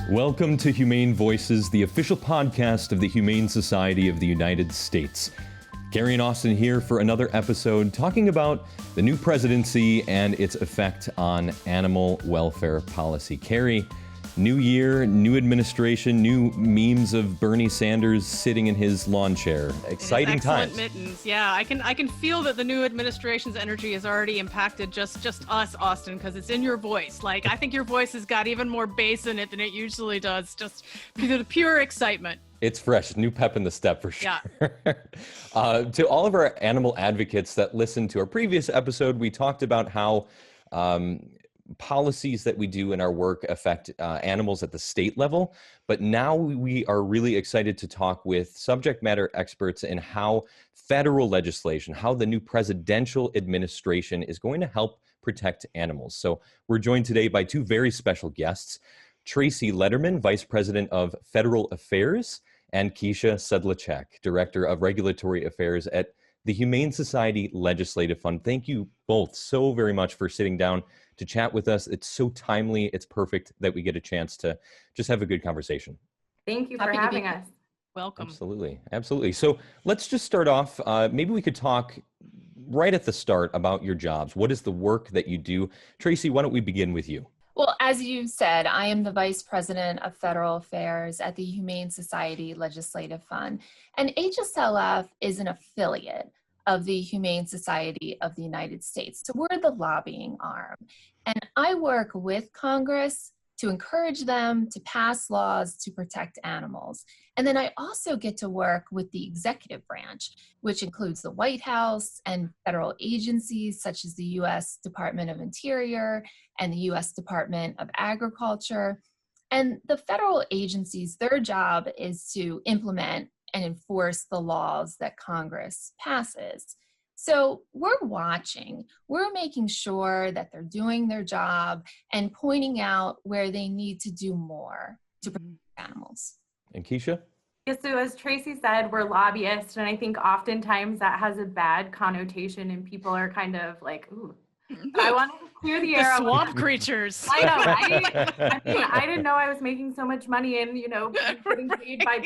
Welcome to Humane Voices, the official podcast of the Humane Society of the United States. Carrie and Austin here for another episode talking about the new presidency and its effect on animal welfare policy. Carrie, new year, new administration, new memes of Bernie Sanders sitting in his lawn chair. Exciting times. Excellent mittens. Yeah, I can feel that the new administration's energy has already impacted just us, Austin, because it's in your voice. Like, I think your voice has got even more bass in it than it usually does. Just pure excitement. It's fresh, new pep in the step for sure. Yeah. To all of our animal advocates that listened to our previous episode, we talked about how policies that we do in our work affect animals at the state level. But now we are really excited to talk with subject matter experts in how federal legislation, how the new presidential administration is going to help protect animals. So we're joined today by two very special guests, Tracy Letterman, Vice President of Federal Affairs, and Keisha Sedlacek, Director of Regulatory Affairs at the Humane Society Legislative Fund. Thank you both so very much for sitting down to chat with us. It's so timely. It's perfect that we get a chance to just have a good conversation. Thank you for having us. Welcome. Absolutely. Absolutely. So let's just start off. Maybe we could talk right at the start about your jobs. What is the work that you do? Tracy, why don't we begin with you? Well, as you said, I am the Vice President of Federal Affairs at the Humane Society Legislative Fund, and HSLF is an affiliate of the Humane Society of the United States. So we're the lobbying arm, and I work with Congress to encourage them to pass laws to protect animals. And then I also get to work with the executive branch, which includes the White House and federal agencies such as the U.S. Department of Interior and the U.S. Department of Agriculture. And the federal agencies, their job is to implement and enforce the laws that Congress passes. So we're watching, we're making sure that they're doing their job and pointing out where they need to do more to protect animals. And Keisha? Yeah, so as Tracy said, we're lobbyists, and I think oftentimes that has a bad connotation and people are kind of like, ooh. But I wanted to clear the air. The swamp creatures. I know. I didn't know I was making so much money and, getting paid by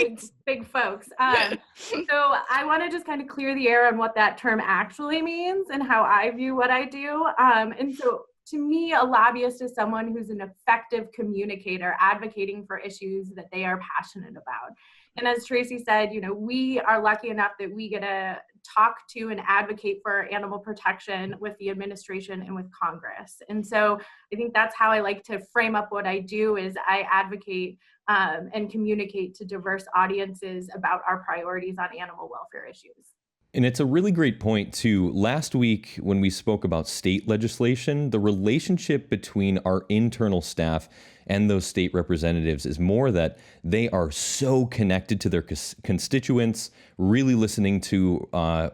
big folks. So I want to just kind of clear the air on what that term actually means and how I view what I do. And so to me, a lobbyist is someone who's an effective communicator advocating for issues that they are passionate about. And as Tracy said, we are lucky enough that we get to talk to and advocate for animal protection with the administration and with Congress. And so I think that's how I like to frame up what I do is I advocate and communicate to diverse audiences about our priorities on animal welfare issues. And it's a really great point, too. Last week, when we spoke about state legislation, the relationship between our internal staff and those state representatives is more that they are so connected to their constituents, really listening to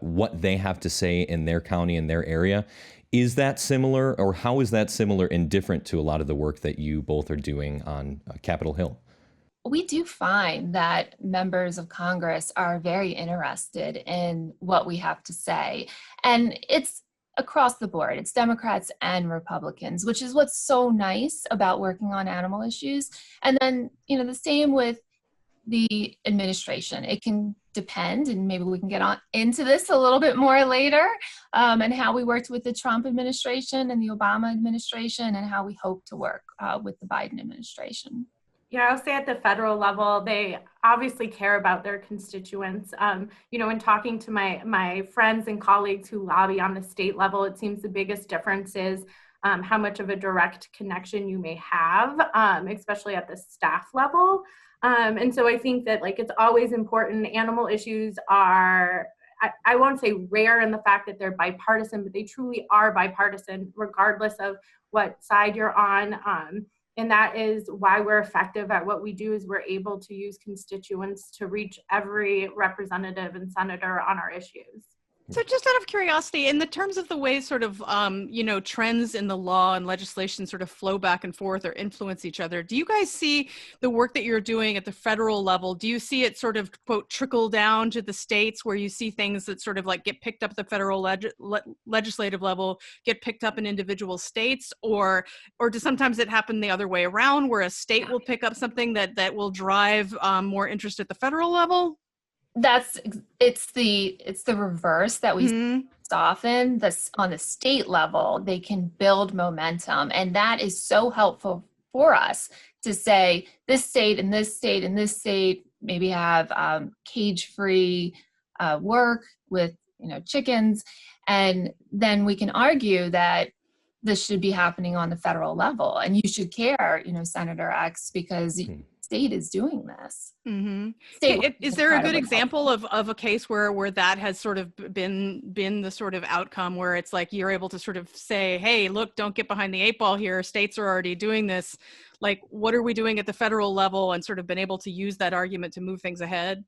what they have to say in their county and their area. Is that similar, or how is that similar and different to a lot of the work that you both are doing on Capitol Hill? We do find that members of Congress are very interested in what we have to say. And it's across the board. It's Democrats and Republicans, which is what's so nice about working on animal issues. And then, the same with the administration. It can depend, and maybe we can get on into this a little bit more later, and how we worked with the Trump administration and the Obama administration and how we hope to work with the Biden administration. Yeah, I'll say at the federal level, they obviously care about their constituents. In talking to my friends and colleagues who lobby on the state level, it seems the biggest difference is how much of a direct connection you may have, especially at the staff level. And so I think that it's always important. Animal issues are, I won't say rare in the fact that they're bipartisan, but they truly are bipartisan, regardless of what side you're on. And that is why we're effective at what we do is we're able to use constituents to reach every representative and senator on our issues. So just out of curiosity, in the terms of the way sort of, trends in the law and legislation sort of flow back and forth or influence each other, do you guys see the work that you're doing at the federal level? Do you see it sort of, quote, trickle down to the states where you see things that sort of like get picked up at the federal legislative level, get picked up in individual states? Or does sometimes it happen the other way around where a state will pick up something that will drive more interest at the federal level? It's the reverse that we see often. On the state level, they can build momentum, and that is so helpful for us to say this state and this state and this state maybe have cage-free work with chickens, and then we can argue that this should be happening on the federal level, and you should care, Senator X, because state is doing this. Is there a good example of a case where that has sort of been the sort of outcome where it's like you're able to sort of say, hey, look, don't get behind the 8 ball here. States are already doing this. Like, what are we doing at the federal level, and sort of been able to use that argument to move things ahead?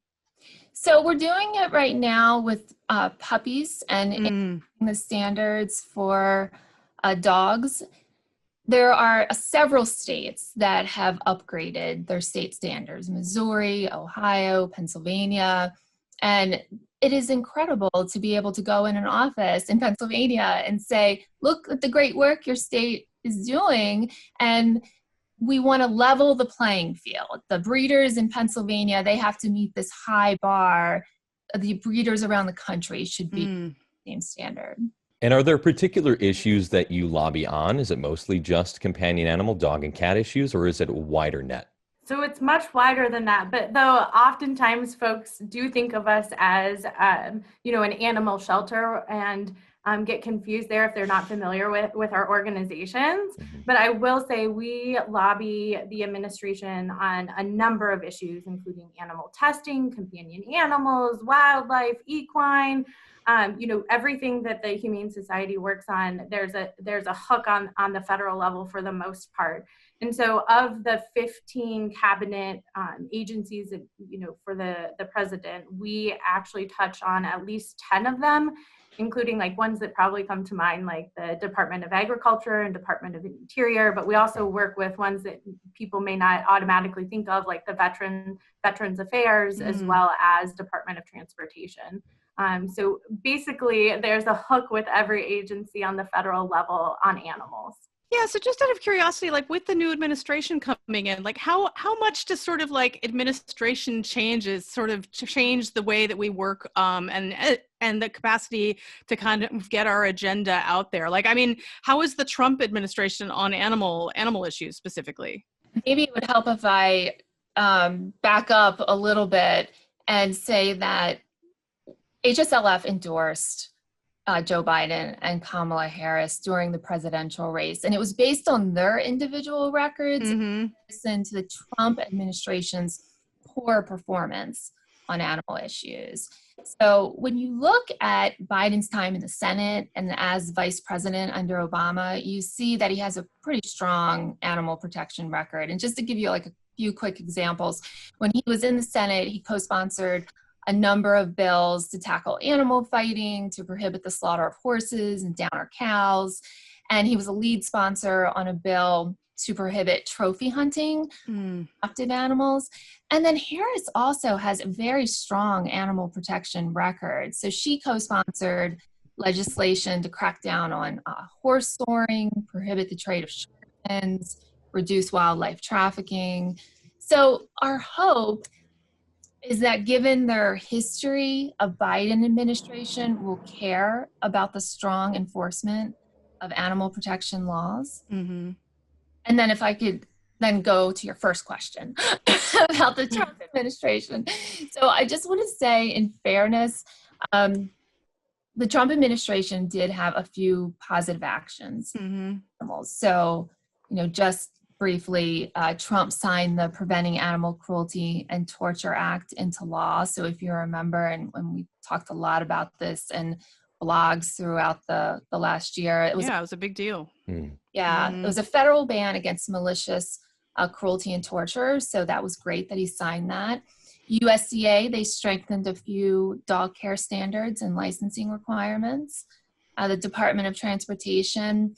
So we're doing it right now with puppies and the standards for dogs. There are several states that have upgraded their state standards: Missouri, Ohio, Pennsylvania. And it is incredible to be able to go in an office in Pennsylvania and say, look at the great work your state is doing, and we want to level the playing field. The breeders in Pennsylvania, they have to meet this high bar. The breeders around the country should be the same standard. And are there particular issues that you lobby on? Is it mostly just companion animal, dog and cat issues, or is it a wider net? So it's much wider than that, but though oftentimes folks do think of us as, an animal shelter and get confused there if they're not familiar with our organizations. But I will say we lobby the administration on a number of issues, including animal testing, companion animals, wildlife, equine. Everything that the Humane Society works on, there's a hook on the federal level for the most part. And so of the 15 cabinet agencies that, for the president, we actually touch on at least 10 of them, including like ones that probably come to mind, like the Department of Agriculture and Department of Interior. But we also work with ones that people may not automatically think of, like the Veterans Affairs, as well as Department of Transportation. So basically, there's a hook with every agency on the federal level on animals. Yeah, so just out of curiosity, like with the new administration coming in, like how much does sort of like administration changes sort of change the way that we work and the capacity to kind of get our agenda out there? Like, I mean, how is the Trump administration on animal issues specifically? Maybe it would help if I back up a little bit and say that HSLF endorsed Joe Biden and Kamala Harris during the presidential race. And it was based on their individual records, and to the Trump administration's poor performance on animal issues. So when you look at Biden's time in the Senate and as vice president under Obama, you see that he has a pretty strong animal protection record. And just to give you like a few quick examples, when he was in the Senate, he co-sponsored a number of bills to tackle animal fighting, to prohibit the slaughter of horses and downer cows. And he was a lead sponsor on a bill to prohibit trophy hunting, adopted animals. And then Harris also has a very strong animal protection record. So she co-sponsored legislation to crack down on horse soaring, prohibit the trade of shortskins, reduce wildlife trafficking. So our hope is that given their history of Biden administration, will care about the strong enforcement of animal protection laws. And then if I could then go to your first question about the Trump administration. So I just want to say, in fairness, the Trump administration did have a few positive actions. So, just briefly, Trump signed the Preventing Animal Cruelty and Torture Act into law. So if you remember, and we talked a lot about this in blogs throughout the last year. It was a big deal. Yeah, it was a federal ban against malicious cruelty and torture. So that was great that he signed that. USDA, they strengthened a few dog care standards and licensing requirements. The Department of Transportation,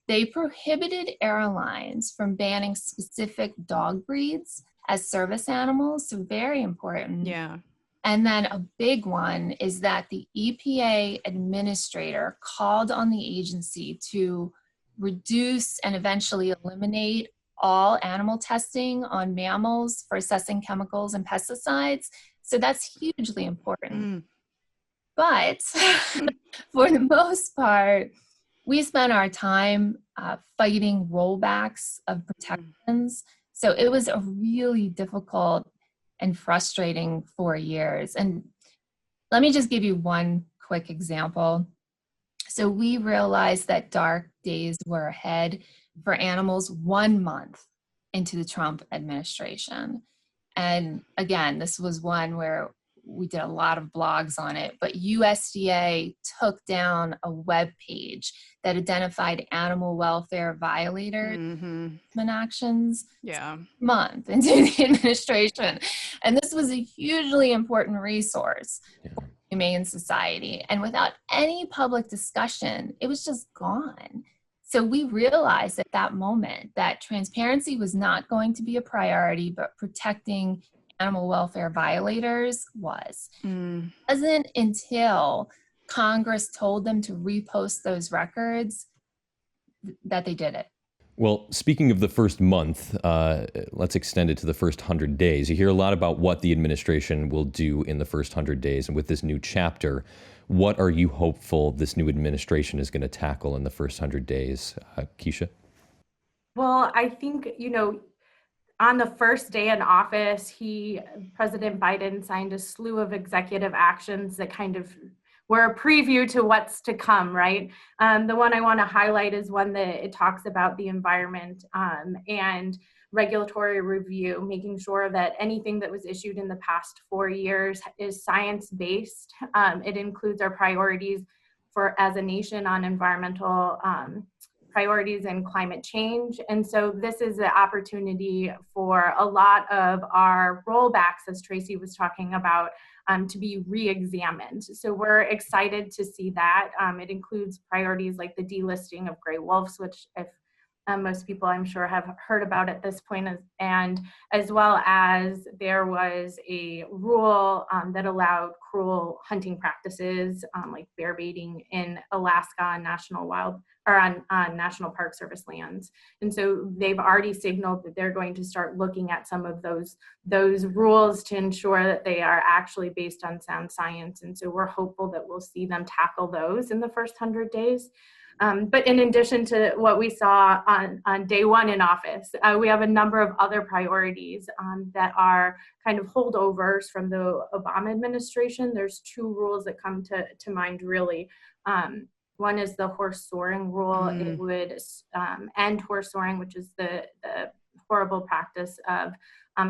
they prohibited airlines from banning specific dog breeds as service animals, so very important. Yeah. And then a big one is that the EPA administrator called on the agency to reduce and eventually eliminate all animal testing on mammals for assessing chemicals and pesticides. So that's hugely important. But for the most part, we spent our time fighting rollbacks of protections. So it was a really difficult and frustrating 4 years. And let me just give you one quick example. So we realized that dark days were ahead for animals 1 month into the Trump administration. And again, this was one where we did a lot of blogs on it, but USDA took down a web page that identified animal welfare violators and actions month into the administration. And this was a hugely important resource for Humane Society. And without any public discussion, it was just gone. So we realized at that moment that transparency was not going to be a priority, but protecting animal welfare violators was. It wasn't until Congress told them to repost those records that they did it. Well, speaking of the first month, let's extend it to the first 100 days. You hear a lot about what the administration will do in the first 100 days. And with this new chapter, what are you hopeful this new administration is going to tackle in the first 100 days? Keisha? Well, I think, on the first day in office, President Biden signed a slew of executive actions that kind of were a preview to what's to come, right? The one I want to highlight is one that it talks about the environment and regulatory review, making sure that anything that was issued in the past 4 years is science-based. It includes our priorities as a nation on environmental priorities and climate change. And so this is an opportunity for a lot of our rollbacks, as Tracy was talking about, to be re-examined. So we're excited to see that. It includes priorities like the delisting of gray wolves, which if most people I'm sure have heard about at this point, and as well as there was a rule that allowed cruel hunting practices like bear baiting in Alaska on on National Park Service lands. And so they've already signaled that they're going to start looking at some of those rules to ensure that they are actually based on sound science. And so we're hopeful that we'll see them tackle those in the first 100 days. But in addition to what we saw on day one in office, we have a number of other priorities that are kind of holdovers from the Obama administration. There's 2 rules that come to mind really. One is the horse soaring rule. It would end horse soaring, which is the horrible practice of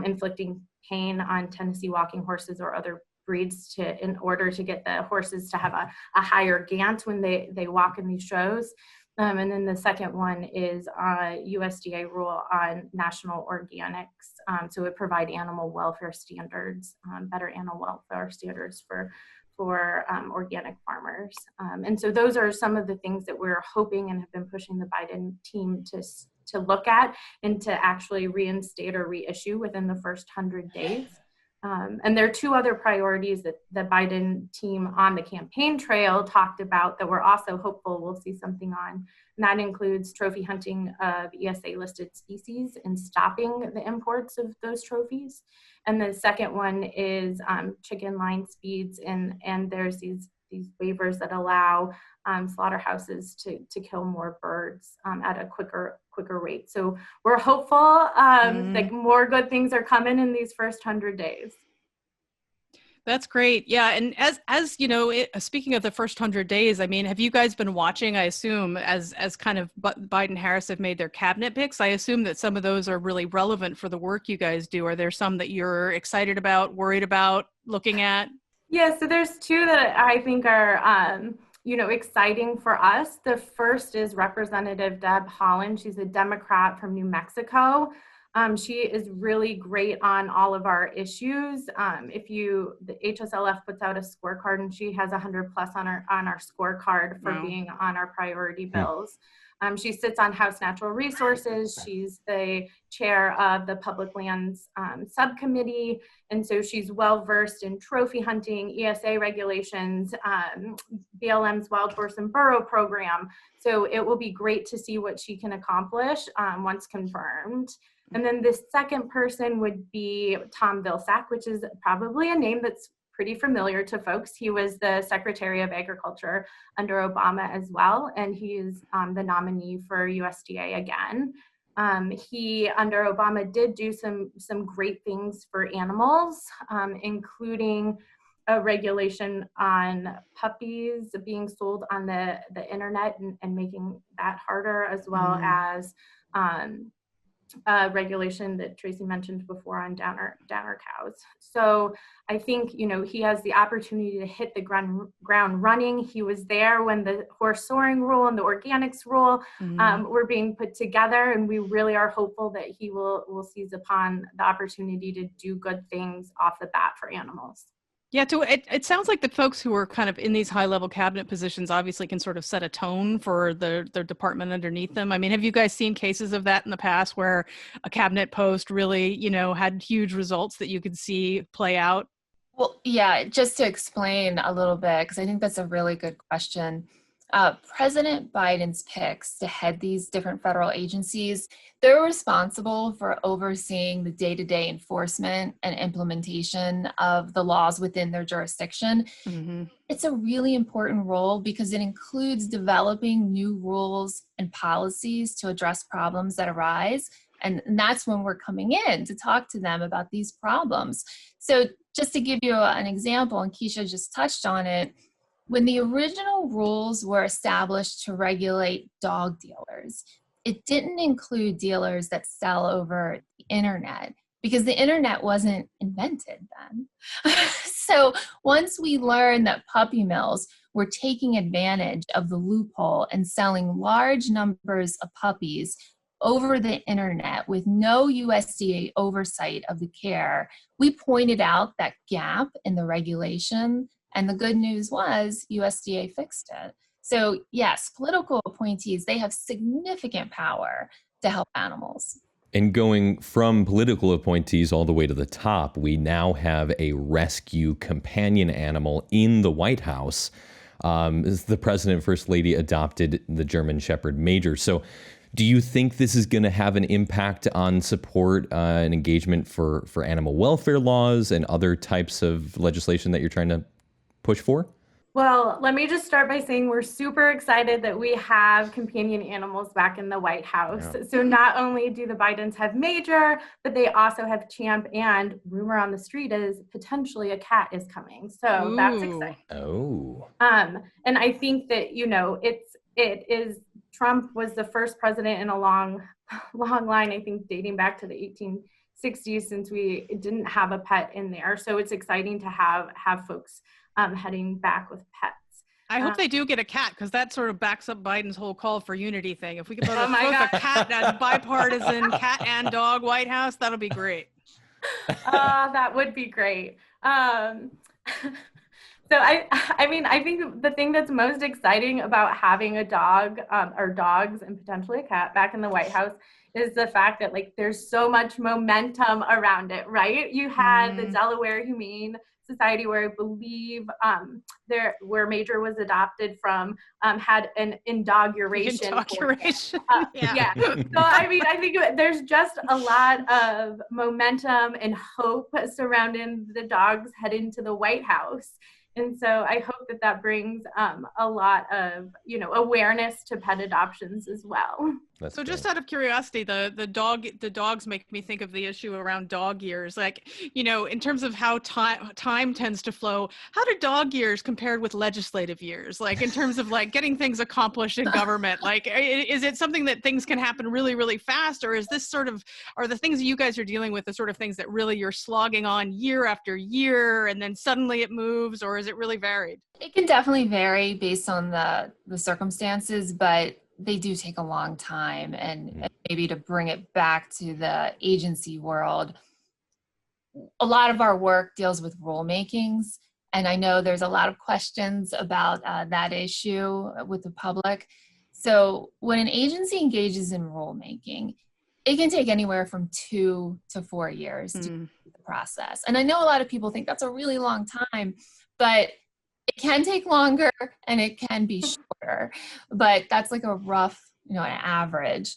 inflicting pain on Tennessee walking horses or other breeds in order to get the horses to have a higher gant when they walk in these shows. And then the second one is a USDA rule on national organics. So it provide animal welfare standards, better animal welfare standards for organic farmers. And so those are some of the things that we're hoping and have been pushing the Biden team to look at and to actually reinstate or reissue within the first 100 days. And there are 2 other priorities that the Biden team on the campaign trail talked about that we're also hopeful we'll see something on. And that includes trophy hunting of ESA listed species and stopping the imports of those trophies. And the second one is chicken line speeds, and there's these waivers that allow slaughterhouses to kill more birds at a quicker rate. So we're hopeful that more good things are coming in these first 100 days. That's great. Yeah. And as you know, speaking of the first 100 days, I mean, have you guys been watching, I assume, as kind of Biden Harris have made their cabinet picks? I assume that some of those are really relevant for the work you guys do. Are there some that you're excited about, worried about, looking at? Yeah, so there's 2 that I think are, exciting for us. The first is Representative Deb Haaland. She's a Democrat from New Mexico. She is really great on all of our issues. The HSLF puts out a scorecard, and she has 100 plus on our scorecard for being on our priority bills. She sits on House Natural Resources. She's the chair of the Public Lands Subcommittee. And so she's well versed in trophy hunting, ESA regulations, BLM's Wild Horse and Burro program. So it will be great to see what she can accomplish once confirmed. And then the second person would be Tom Vilsack, which is probably a name that's pretty familiar to folks. He was the Secretary of Agriculture under Obama as well, and he's the nominee for USDA again. He, under Obama, did do some great things for animals, including a regulation on puppies being sold on the internet and making that harder, as well as regulation that Tracy mentioned before on downer cows. So I think, he has the opportunity to hit the ground running. He was there when the horse soaring rule and the organics rule were being put together, and we really are hopeful that he will seize upon the opportunity to do good things off the bat for animals. Yeah, it sounds like the folks who are kind of in these high-level cabinet positions obviously can sort of set a tone for their department underneath them. I mean, have you guys seen cases of that in the past where a cabinet post really, had huge results that you could see play out? Well, yeah, just to explain a little bit, because I think that's a really good question. President Biden's picks to head these different federal agencies, they're responsible for overseeing the day-to-day enforcement and implementation of the laws within their jurisdiction. Mm-hmm. It's a really important role because it includes developing new rules and policies to address problems that arise. And that's when we're coming in to talk to them about these problems. So just to give you an example, and Keisha just touched on it, when the original rules were established to regulate dog dealers, it didn't include dealers that sell over the internet because the internet wasn't invented then. So once we learned that puppy mills were taking advantage of the loophole and selling large numbers of puppies over the internet with no USDA oversight of the care, we pointed out that gap in the regulation. And the good news was USDA fixed it. So yes, political appointees, they have significant power to help animals. And going from political appointees all the way to the top, we now have a rescue companion animal in the White House. The president and first lady adopted the German Shepherd Major. So do you think this is going to have an impact on support and engagement for animal welfare laws and other types of legislation that you're trying to push for? Well, let me just start by saying we're super excited that we have companion animals back in the White House. Yeah. So not only do the Bidens have Major, but they also have Champ, and rumor on the street is potentially a cat is coming. So Ooh. That's exciting. Oh. And I think that, it is, Trump was the first president in a long line, I think dating back to the 1860s, since we didn't have a pet in there. So it's exciting to have folks heading back with pets. I hope they do get a cat, because that sort of backs up Biden's whole call for unity thing. If we could both a cat as bipartisan cat and dog White House, that'll be great. That would be great. So I think the thing that's most exciting about having a dog or dogs and potentially a cat back in the White House is the fact that there's so much momentum around it, right? You had the Delaware Humane Society, where I believe where Major was adopted from, had an inauguration. Yeah. So I think there's just a lot of momentum and hope surrounding the dogs heading to the White House. And so I hope that brings a lot of, awareness to pet adoptions as well. So just out of curiosity, the dogs make me think of the issue around dog years. In terms of how time tends to flow, how do dog years compared with legislative years? In terms of getting things accomplished in government, is it something that things can happen really, really fast? Or is this are the things that you guys are dealing with the sort of things that really you're slogging on year after year and then suddenly it moves, or is it really varied? It can definitely vary based on the circumstances, but they do take a long time. And maybe to bring it back to the agency world, a lot of our work deals with rulemakings. And I know there's a lot of questions about that issue with the public. So when an agency engages in rulemaking, it can take anywhere from 2 to 4 years to do the process. And I know a lot of people think that's a really long time, but it can take longer and it can be shorter. But that's like a rough, an average.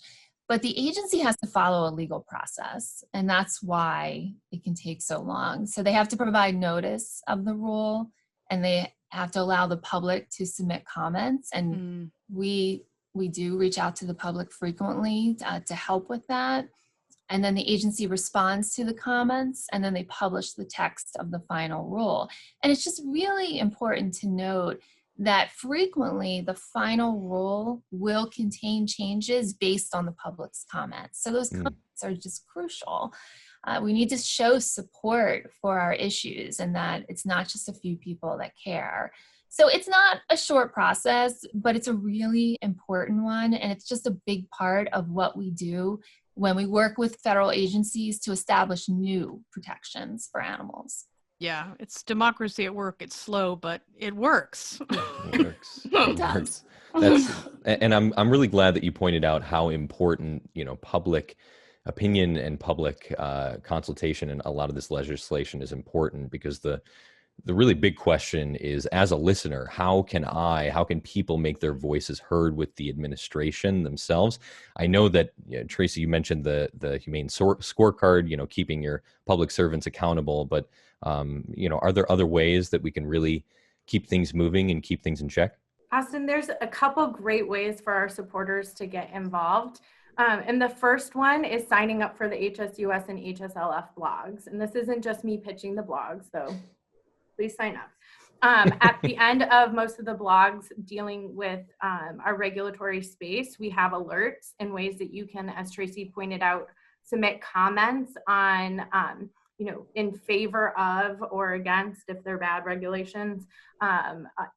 But the agency has to follow a legal process, and that's why it can take so long. So they have to provide notice of the rule, and they have to allow the public to submit comments. And we do reach out to the public frequently to help with that. And then the agency responds to the comments, and then they publish the text of the final rule. And it's just really important to note that frequently the final rule will contain changes based on the public's comments. So those comments are just crucial. We need to show support for our issues, and that it's not just a few people that care. So it's not a short process, but it's a really important one. And it's just a big part of what we do when we work with federal agencies to establish new protections for animals. Yeah, it's democracy at work. It's slow, but it works. It works. It does. And I'm really glad that you pointed out how important, public opinion and public consultation and a lot of this legislation is important, because the really big question is, as a listener, how can people make their voices heard with the administration themselves? I know that, Tracy, you mentioned the Humane Scorecard, keeping your public servants accountable, but are there other ways that we can really keep things moving and keep things in check? Austin, there's a couple great ways for our supporters to get involved. And the first one is signing up for the HSUS and HSLF blogs. And this isn't just me pitching the blogs, so please sign up. At the end of most of the blogs dealing with our regulatory space, we have alerts and ways that you can, as Tracy pointed out, submit comments on in favor of or against, if they're bad regulations,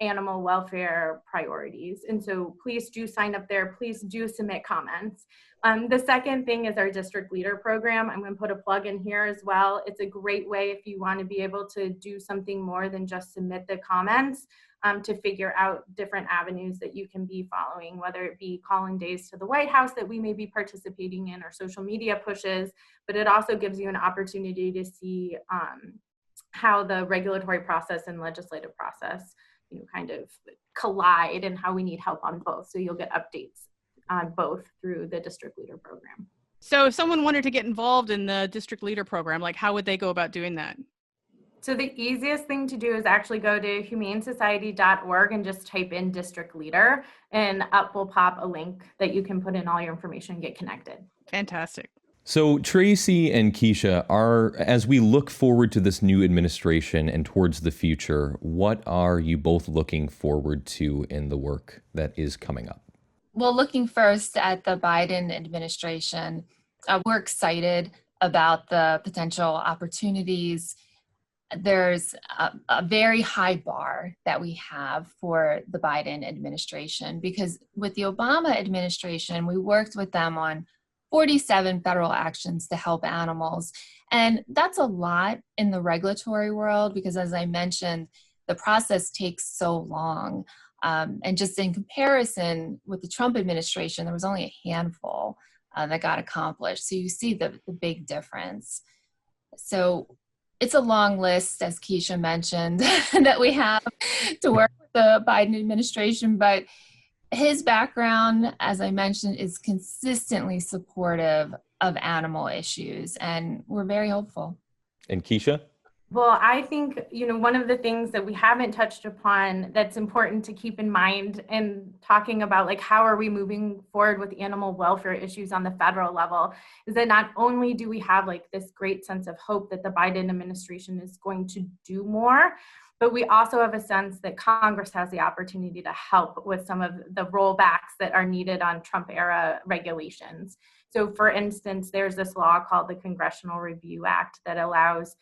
animal welfare priorities. And so please do sign up there. Please do submit comments. The second thing is our district leader program. I'm going to put a plug in here as well. It's a great way if you want to be able to do something more than just submit the comments, to figure out different avenues that you can be following, whether it be call-in days to the White House that we may be participating in, or social media pushes, but it also gives you an opportunity to see how the regulatory process and legislative process kind of collide, and how we need help on both. So you'll get updates on both through the district leader program. So if someone wanted to get involved in the district leader program, how would they go about doing that? So the easiest thing to do is actually go to humanesociety.org and just type in district leader, and up will pop a link that you can put in all your information and get connected. Fantastic. So Tracy and Keisha, as we look forward to this new administration and towards the future, what are you both looking forward to in the work that is coming up? Well, looking first at the Biden administration, we're excited about the potential opportunities. There's a very high bar that we have for the Biden administration, because with the Obama administration, we worked with them on 47 federal actions to help animals. And that's a lot in the regulatory world, because as I mentioned, the process takes so long. And just in comparison with the Trump administration, there was only a handful that got accomplished. So you see the big difference. So it's a long list, as Keisha mentioned, that we have to work with the Biden administration, but his background, as I mentioned, is consistently supportive of animal issues, and we're very hopeful. And Keisha? Well, I think, one of the things that we haven't touched upon that's important to keep in mind in talking about how are we moving forward with animal welfare issues on the federal level is that not only do we have this great sense of hope that the Biden administration is going to do more, but we also have a sense that Congress has the opportunity to help with some of the rollbacks that are needed on Trump era regulations. So for instance, there's this law called the Congressional Review Act that allows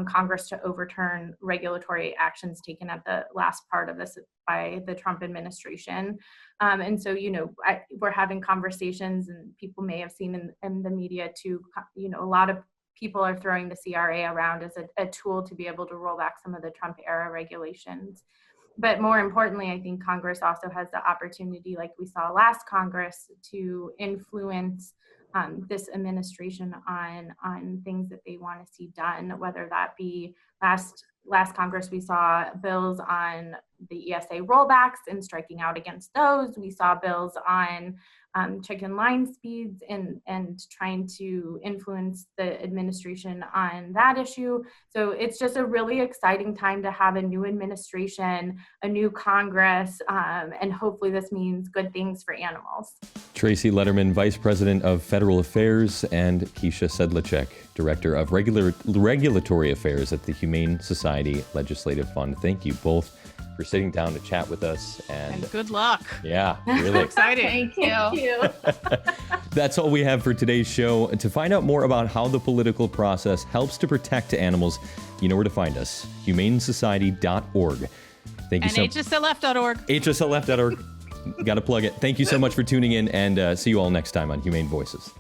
Congress to overturn regulatory actions taken at the last part of this by the Trump administration. And so, we're having conversations, and people may have seen in the media too, a lot of people are throwing the CRA around as a tool to be able to roll back some of the Trump era regulations. But more importantly, I think Congress also has the opportunity, like we saw last Congress, to influence this administration on things that they want to see done, whether that be last Congress, we saw bills on the ESA rollbacks and striking out against those. We saw bills on chicken line speeds and trying to influence the administration on that issue. So it's just a really exciting time to have a new administration, a new Congress, and hopefully this means good things for animals. Tracy Letterman, Vice President of Federal Affairs, and Keisha Sedlacek, Director of Regulatory Affairs at the Humane Society Legislative Fund. Thank you both for sitting down to chat with us. And good luck. Yeah, really exciting. Thank you. That's all we have for today's show. To find out more about how the political process helps to protect animals, you know where to find us, humanesociety.org. Thank you and HSLF.org. HSLF.org. Got to plug it. Thank you so much for tuning in, and see you all next time on Humane Voices.